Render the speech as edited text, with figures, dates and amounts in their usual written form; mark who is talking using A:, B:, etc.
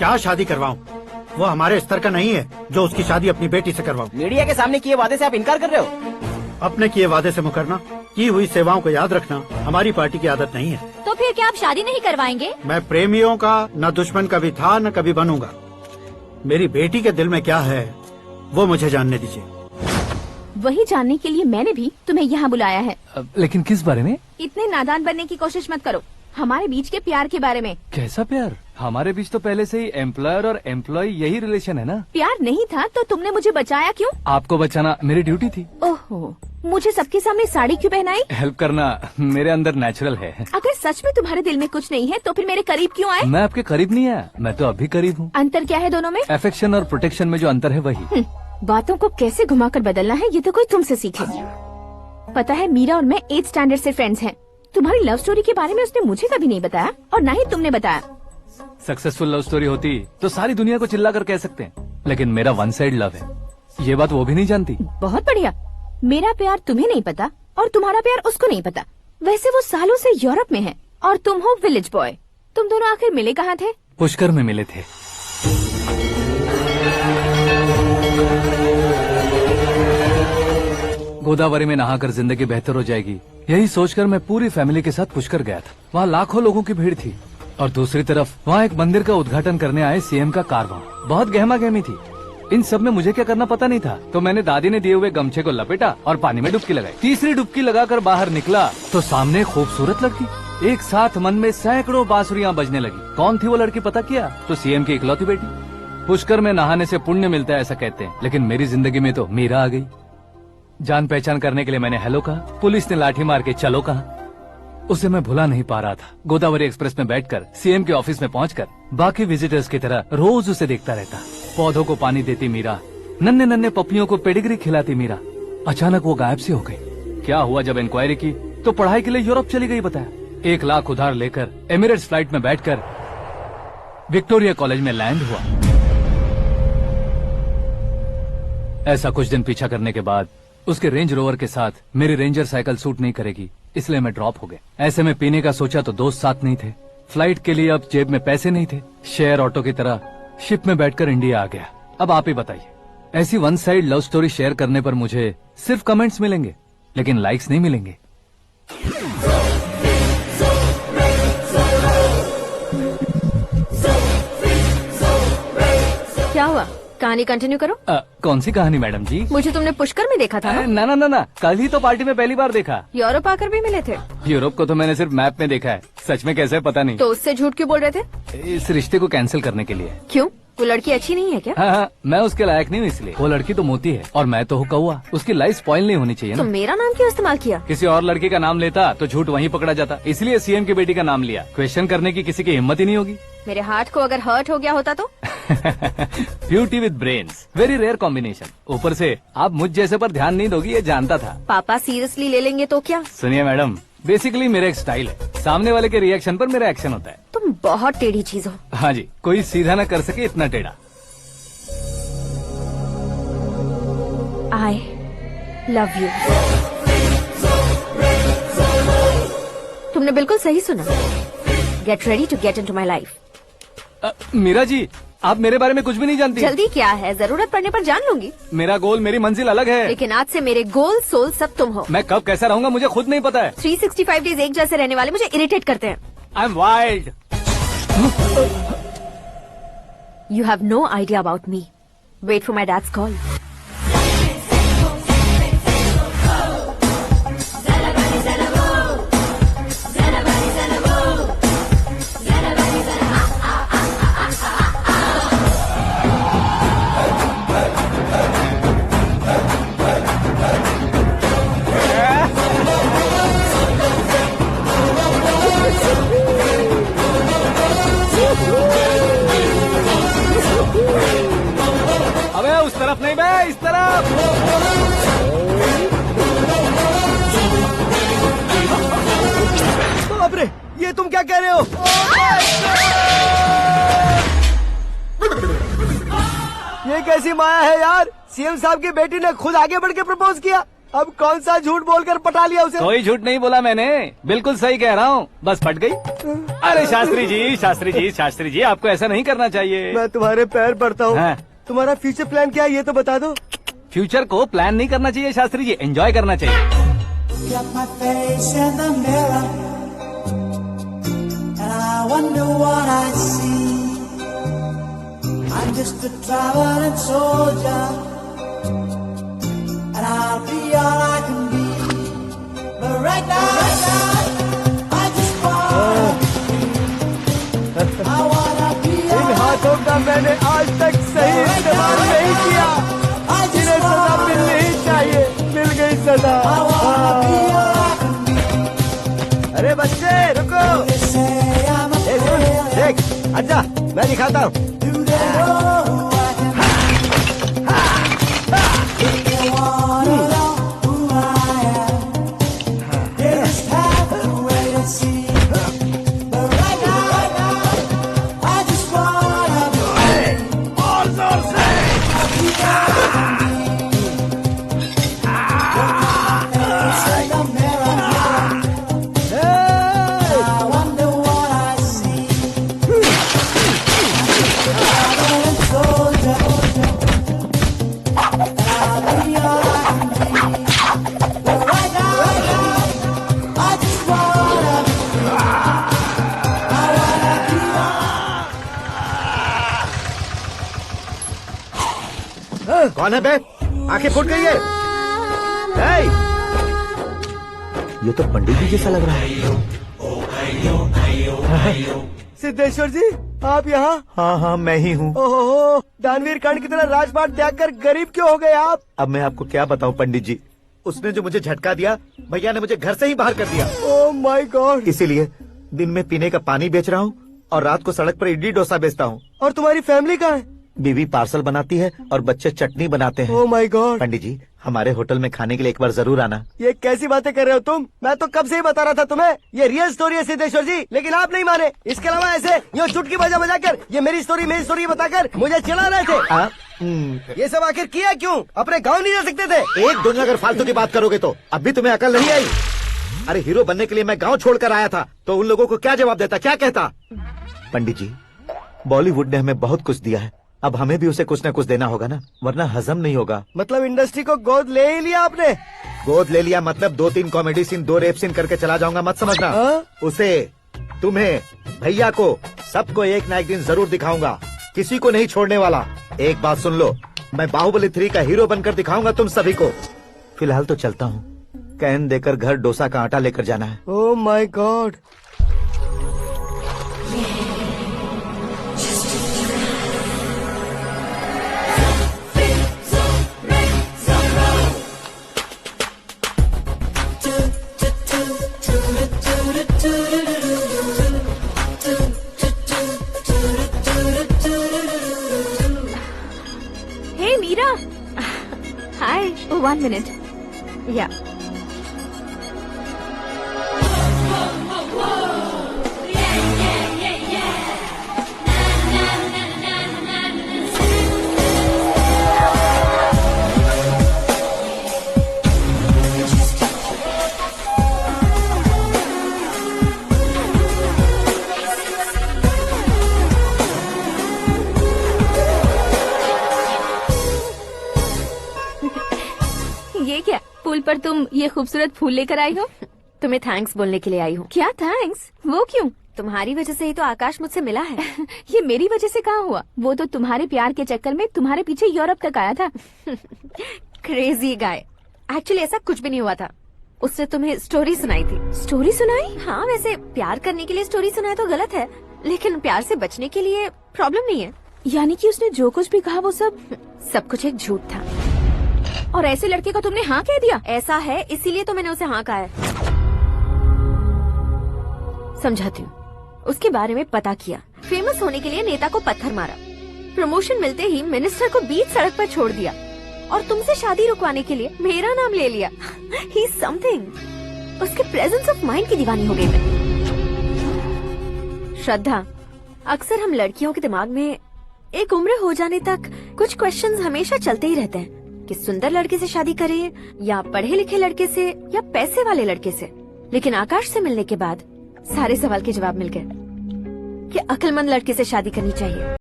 A: क्या शादी करवाऊं? वो हमारे स्तर का नहीं है जो उसकी शादी अपनी बेटी से करवाऊं।
B: मीडिया के सामने किए वादे से आप इनकार कर रहे हो?
A: अपने किए वादे से मुकरना, की हुई सेवाओं को याद रखना हमारी पार्टी की आदत नहीं है।
C: तो फिर क्या आप शादी नहीं करवाएंगे?
A: मैं प्रेमियों का न दुश्मन कभी था न कभी बनूंगा। मेरी बेटी के दिल में क्या है वो मुझे जानने दीजिए।
C: वही जानने के लिए मैंने भी तुम्हें यहाँ बुलाया है।
D: लेकिन किस बारे में?
C: इतने नादान बनने की कोशिश मत करो। हमारे बीच के प्यार के बारे में।
D: कैसा प्यार? हमारे बीच तो पहले से ही एम्प्लॉयर और एम्प्लॉय यही रिलेशन है ना।
C: प्यार नहीं था तो तुमने मुझे बचाया क्यों?
D: आपको बचाना मेरी ड्यूटी थी।
C: ओहो, मुझे सबके सामने साड़ी क्यों पहनाई?
D: हेल्प करना मेरे अंदर नेचुरल है।
C: अगर सच में तुम्हारे दिल में कुछ नहीं है तो फिर मेरे करीब क्यों आए?
D: मैं आपके करीब नहीं आया, मैं तो अभी करीब हूँ।
C: अंतर क्या है दोनों में?
D: अफेक्शन और प्रोटेक्शन में जो अंतर है वही।
C: बातों को कैसे घुमाकर बदलना है ये तो कोई तुमसे सीखे। पता है मीरा और मैं 8th स्टैंडर्ड से फ्रेंड्स हैं। तुम्हारी लव स्टोरी के बारे में उसने मुझे कभी नहीं बताया और न ही तुमने बताया।
D: सक्सेसफुल लव स्टोरी होती तो सारी दुनिया को चिल्ला कर कह सकते हैं, लेकिन मेरा वन साइड लव है, ये बात वो भी नहीं जानती।
C: बहुत बढ़िया। मेरा प्यार तुम्हें नहीं पता और तुम्हारा प्यार उसको नहीं पता। वैसे वो सालों से यूरोप में है और तुम हो विलेज बॉय। तुम दोनों आखिर मिले कहाँ थे?
D: पुष्कर में मिले थे। गोदावरी में नहाकर जिंदगी बेहतर हो जाएगी, यही सोचकर मैं पूरी फैमिली के साथ पुष्कर गया था। वहाँ लाखों लोगों की भीड़ थी और दूसरी तरफ वहाँ एक मंदिर का उद्घाटन करने आए सीएम का कारवां। बहुत गहमा गहमी थी। इन सब में मुझे क्या करना पता नहीं था, तो मैंने दादी ने दिए हुए गमछे को लपेटा और पानी में डुबकी लगाई। तीसरी डुबकी लगाकर बाहर निकला तो सामने खूबसूरत लड़की। एक साथ मन में सैकड़ों बांसुरियां बजने लगी। कौन थी वो लड़की पता किया? तो सीएम की इकलौती बेटी। पुष्कर में नहाने से पुण्य मिलता है ऐसा कहते हैं, लेकिन मेरी जिंदगी में तो मीरा आ गई। जान पहचान करने के लिए मैंने हेलो कहा, पुलिस ने लाठी मार के चलो कहा। उसे मैं भुला नहीं पा रहा था। गोदावरी एक्सप्रेस में बैठकर सीएम के ऑफिस में पहुंचकर बाकी विजिटर्स की तरह रोज उसे देखता रहता। पौधों को पानी देती मीरा, नन्हे नन्हे पपियों को पेडिग्री खिलाती मीरा। अचानक वो गायब सी हो गई। क्या हुआ? जब इंक्वायरी की तो पढ़ाई के लिए यूरोप चली गई बताया। 1 लाख उधार लेकर एमिरेट्स फ्लाइट में बैठकर विक्टोरिया कॉलेज में लैंड हुआ। ऐसा कुछ दिन पीछा करने के बाद उसके रेंज रोवर के साथ मेरी रेंजर साइकिल सूट नहीं करेगी, इसलिए मैं ड्रॉप हो गया। ऐसे में पीने का सोचा तो दोस्त साथ नहीं थे। फ्लाइट के लिए अब जेब में पैसे नहीं थे। शेयर ऑटो की तरह शिप में बैठकर इंडिया आ गया। अब आप ही बताइए, ऐसी one side love story share करने पर मुझे सिर्फ कमेंट्स मिलेंगे, लेकिन लाइक्स नहीं मिलेंगे।
C: क्या हुआ? कहानी कंटिन्यू करो।
D: कौन सी कहानी मैडम जी?
C: मुझे तुमने पुष्कर में देखा था ना?
D: ना ना ना, कल ही तो पार्टी में पहली बार देखा।
C: यूरोप आकर भी मिले थे?
D: यूरोप को तो मैंने सिर्फ मैप में देखा है, सच में कैसे पता नहीं।
C: तो उससे झूठ क्यों बोल रहे थे?
D: इस रिश्ते को कैंसिल करने के लिए।
C: क्यों? वो लड़की अच्छी नहीं है क्या?
D: हाँ, मैं उसके लायक नहीं हूँ इसलिए। वो लड़की तो मोती है और मैं तो हूँ कौवा। उसकी लाइफ स्पॉइल नहीं होनी चाहिए
C: तो
D: ना।
C: मेरा नाम क्यों इस्तेमाल किया?
D: किसी और लड़की का नाम लेता तो झूठ वहीं पकड़ा जाता, इसलिए सीएम की बेटी का नाम लिया। क्वेश्चन करने की किसी की हिम्मत ही नहीं होगी।
C: मेरे हार्ट को अगर हर्ट हो गया होता तो?
D: Beauty with brains, very rare combination. ऊपर से आप मुझ जैसे पर ध्यान नहीं दोगी ये जानता था।
C: पापा सीरियसली ले लेंगे तो क्या?
D: सुनिए मैडम, बेसिकली मेरा एक स्टाइल है, सामने वाले के रिएक्शन पर मेरा एक्शन होता है।
C: तुम बहुत टेढ़ी चीज हो।
D: हाँ जी, कोई सीधा न कर सके इतना टेढ़ा।
C: I love you। तुमने बिल्कुल सही सुना। Get ready to get into my life।
D: Meera ji, आप मेरे बारे में कुछ भी नहीं जानती।
C: जल्दी क्या है, जरूरत पड़ने पर जान लूंगी।
D: मेरा गोल, मेरी मंजिल अलग है।
C: लेकिन आज से मेरे गोल सोल सब तुम हो।
D: मैं कब कैसा रहूंगा मुझे खुद नहीं पता है।
C: 365 डेज एक जैसे रहने वाले मुझे इरिटेट करते हैं।
D: I am wild.
C: You have no idea about me। Wait for my dad's call।
D: अबे उस तरफ नहीं बे, इस तरफ।
B: बाप रे, ये तुम क्या कह रहे हो? ये कैसी माया है यार? सीएम साहब की बेटी ने खुद आगे बढ़ के प्रपोज किया। अब कौन सा झूठ बोलकर पटा लिया उसे?
D: कोई झूठ नहीं बोला मैंने, बिल्कुल सही कह रहा हूँ, बस पट गई। अरे शास्त्री जी, शास्त्री जी, शास्त्री जी, आपको ऐसा नहीं करना चाहिए।
B: मैं तुम्हारे पैर पड़ता हूँ।
D: हाँ।
B: तुम्हारा फ्यूचर प्लान क्या है ये तो बता दो।
D: फ्यूचर को प्लान नहीं करना चाहिए शास्त्री जी, एंजॉय करना चाहिए।
E: Got my face in the mirror, and I wonder what I see. I'm just a traveling soldier, and I'll be all I can be. But right now, I just wanna be
B: इन हाथों का मैंने आज तक सही इस्तेमाल नहीं किया। इन्हें सजा मिलनी ही चाहिए। मिल गई सजा। अरे बच्चे रुको। देख अच्छा मैं दिखाता हूँ। कौन है बे? आंखें फूट गई है। हे! ये तो पंडित जी जैसा लग रहा है। सिद्धेश्वर जी आप यहाँ? हाँ हाँ मैं ही हूँ। ओहो दानवीर कर्ण की तरह राजपाट त्याग कर गरीब क्यों हो गए आप? अब मैं आपको क्या बताऊँ पंडित जी, उसने जो मुझे झटका दिया भैया ने मुझे घर से ही बाहर कर दिया। Oh my God. इसीलिए दिन में पीने का पानी बेच रहा हूँ और रात को सड़क पर इडली डोसा बेचता हूँ। और तुम्हारी फैमिली कहाँ है? बीवी पार्सल बनाती है और बच्चे चटनी बनाते हैं। Oh my God. पंडित जी हमारे होटल में खाने के लिए एक बार जरूर आना। ये कैसी बातें कर रहे हो तुम? मैं तो कब से ही बता रहा था तुम्हें ये रियल स्टोरी है सिद्धेश्वर जी, लेकिन आप नहीं माने। इसके अलावा ऐसे यूँ चुटकी बजा कर ये मेरी स्टोरी बताकर मुझे चिढ़ा रहे थे। ये सब आखिर किया क्यों? अपने गाँव नहीं जा सकते थे? एक दुनिया अगर फालतू की बात करोगे तो अब भी तुम्हें अकल नहीं आई। अरे हीरो बनने के लिए मैं गाँव छोड़कर आया था तो उन लोगों को क्या जवाब देता, क्या कहता? पंडित जी बॉलीवुड ने हमें बहुत कुछ दिया है, अब हमें भी उसे कुछ न कुछ देना होगा ना, वरना हजम नहीं होगा। मतलब इंडस्ट्री को गोद ले ही लिया आपने? गोद ले लिया मतलब 2-3 कॉमेडी सीन 2 रेप सीन करके चला जाऊंगा मत समझना। उसे, तुम्हें, भैया को, सबको एक ना एक दिन जरूर दिखाऊंगा, किसी को नहीं छोड़ने वाला। एक बात सुन लो, मैं बाहुबली 3 का हीरो बनकर दिखाऊंगा तुम सभी को। फिलहाल तो चलता हूँ, कैन देकर घर डोसा का आटा लेकर जाना है। Oh my God.
C: Hey Meera. Hi. Oh, 1 minute. Yeah. ये क्या पुल पर तुम ये खूबसूरत फूल लेकर आई हो?
F: तुम्हें थैंक्स बोलने के लिए आई हूँ।
C: क्या थैंक्स? वो क्यों?
F: तुम्हारी वजह से ही तो आकाश मुझसे मिला है।
C: ये मेरी वजह से कहाँ हुआ? वो तो तुम्हारे प्यार के चक्कर में तुम्हारे पीछे यूरोप तक आया था।
F: Crazy guy. एक्चुअली ऐसा कुछ भी नहीं हुआ था, उसने तुम्हें स्टोरी सुनाई थी।
C: स्टोरी सुनाई?
F: हाँ वैसे प्यार करने के लिए स्टोरी सुनाए तो गलत है, लेकिन प्यार से बचने के लिए प्रॉब्लम नहीं है।
C: यानी कि उसने जो कुछ भी कहा वो सब
F: कुछ एक झूठ था।
C: और ऐसे लड़के को तुमने हाँ कह दिया?
F: ऐसा है इसीलिए तो मैंने उसे हाँ कहा है। समझाती हूँ। उसके बारे में पता किया, फेमस होने के लिए नेता को पत्थर मारा, प्रमोशन मिलते ही मिनिस्टर को बीच सड़क पर छोड़ दिया और तुमसे शादी रुकवाने के लिए मेरा नाम ले लिया। ही समथिंग। उसके प्रेजेंस ऑफ माइंड की दीवानी हो गई मैं। श्रद्धा, अक्सर हम लड़कियों के दिमाग में एक उम्र हो जाने तक कुछ क्वेश्चंस हमेशा चलते ही रहते हैं कि सुंदर लड़के से शादी करे या पढ़े लिखे लड़के से या पैसे वाले लड़के से। लेकिन आकाश से मिलने के बाद सारे सवाल के जवाब मिल गए कि अक्लमंद लड़के से शादी करनी चाहिए।